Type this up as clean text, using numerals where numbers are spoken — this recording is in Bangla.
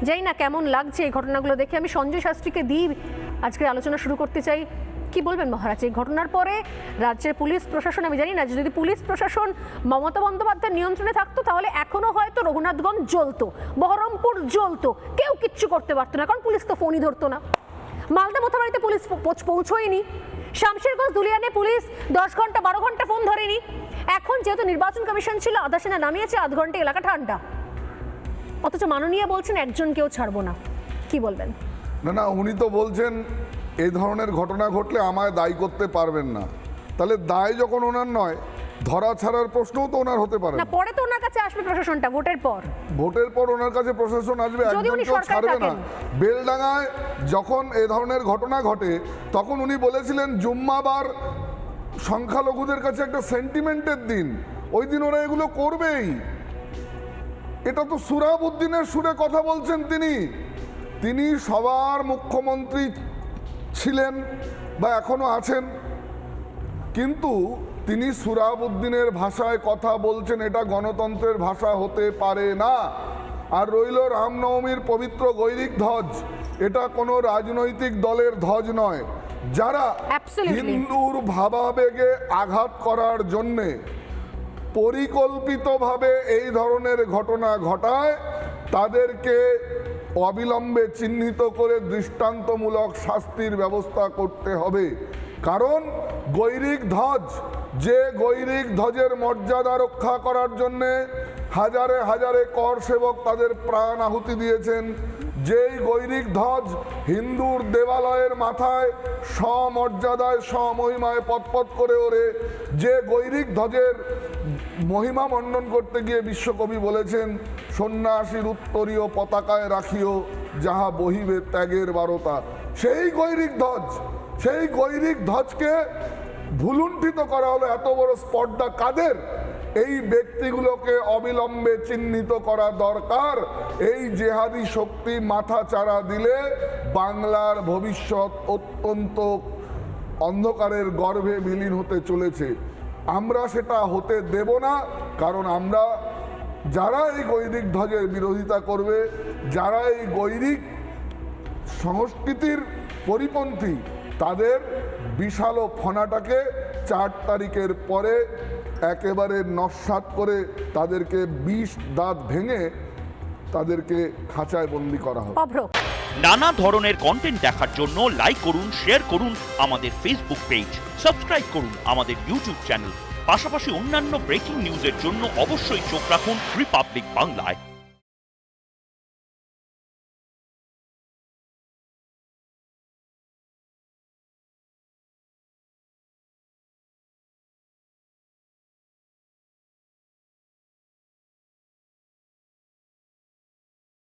জানি না কেমন লাগছে এই ঘটনাগুলো দেখে। আমি সঞ্জয় শাস্ত্রীকে দিয়ে আজকের আলোচনা শুরু করতে চাই। কি বলবেন মহারাজ এই ঘটনার পরে রাজ্যের পুলিশ প্রশাসন? আমি জানি না যদি পুলিশ প্রশাসন মমতা বন্দ্যোপাধ্যায়ের নিয়ন্ত্রণে থাকতো তাহলে এখনো হয়তো রঘুনাথগঞ্জ জ্বলতো, বহরমপুর জ্বলতো, কেউ কিচ্ছু করতে পারতো না, কারণ পুলিশ তো ফোনই ধরতো না। মালদা মোথাবাড়িতে পুলিশ পৌঁছয়নি, শামশেরগঞ্জ দুলিয়ানে পুলিশ 10 ঘন্টা 12 ঘন্টা ফোন ধরেনি। এখন যেহেতু নির্বাচন কমিশন ছিল, আধা সেনা নামিয়েছে, আধ ঘন্টা এলাকা ঠান্ডা, অথচ মাননীয় বলছেন একজন কেউ ছাড়বো না। কি বলবেন? না, উনি তো বলছেন এই ধরনের ঘটনা ঘটলে আমায় দায়ী করতে পারবেন না। তাহলে দায় যখন ওনার নয়, ধরা ছাড়ার প্রশ্নও তো ওনার হতে পারে না। পরে তো ওনার কাছে আসবে প্রশাসনটা, ভোটের পর ওনার কাছে প্রশাসন আসবে, যদি উনি একজন কেউ সরকারে ছাড়বে না। থাকেন। বেলডাঙ্গায় যখন এ ধরনের ঘটনা ঘটে তখন উনি বলেছিলেন জুম্মাবার সংখ্যালঘুদের কাছে একটা সেন্টিমেন্টের দিন, ওই দিন ওরা এগুলো করবেই। এটা তো সুরাবউদ্দিনের সুরে কথা বলছেন তিনি সবার মুখ্যমন্ত্রী ছিলেন বা এখনো আছেন, কিন্তু তিনি সুরাবউদ্দিনের ভাষায় কথা বলছেন, এটা গণতন্ত্রের ভাষা হতে পারে না। আর রইল রামনবমীর পবিত্র গৈরিক ধ্বজ, এটা কোনো রাজনৈতিক দলের ধ্বজ নয়। যারা হিন্দুর ভাবাবেগে আঘাত করার জন্যে পরিকল্পিতভাবে এই ধরনের ঘটনা ঘটায় তাদেরকে অবিলম্বে চিহ্নিত করে দৃষ্টান্তমূলক শাস্তির ব্যবস্থা করতে হবে। কারণ গৈরিক ধ্বজ, যে গৈরিক ধ্বজের মর্যাদা রক্ষা করার জন্যে হাজারে হাজারে কর সেবক তাদের প্রাণ আহুতি দিয়েছেন, যেই গৈরিক ধ্বজ হিন্দুর দেবালয়ের মাথায় সমর্যাদায় সমহিমায় পতপত করে ওড়ে, যে গৈরিক ধ্বজের মহিমা মণ্ডন করতে গিয়ে বিশ্বকবি বলেছেন সন্ন্যাসীর উত্তরীয় পতাকায় রাখিও যাহা বহিবে ত্যাগের বারতা, সেই গৈরিক ধ্বজকে ভুলুণ্ঠিত করা হলো। এত বড় স্পর্ধা কাদের? এই ব্যক্তিগুলোকে অবিলম্বে চিহ্নিত করা দরকার। এই জেহাদি শক্তি মাথা চাড়া দিলে বাংলার ভবিষ্যৎ অত্যন্ত অন্ধকারের গর্ভে বিলীন হতে চলেছে। আমরা সেটা হতে দেব না, কারণ আমরা যারা এই গৈরিক ধ্বজের বিরোধিতা করবে, যারা এই গৈরিক সংস্কৃতির পরিপন্থী, তাদের বিশাল ফনাটাকে 4 তারিখের পরে একেবারে নস্যাৎ করে তাদেরকে 20 দাঁত ভেঙে তাদেরকে খাঁচায় বন্দি করা হবে। নানা ধরনের কন্টেন্ট দেখার জন্য লাইক করুন, শেয়ার করুন আমাদের ফেসবুক পেজ, সাবস্ক্রাইব করুন আমাদের ইউটিউব চ্যানেল। পাশাপাশি অন্যান্য ব্রেকিং নিউজের জন্য অবশ্যই চোখ রাখুন রিপাবলিক বাংলায়।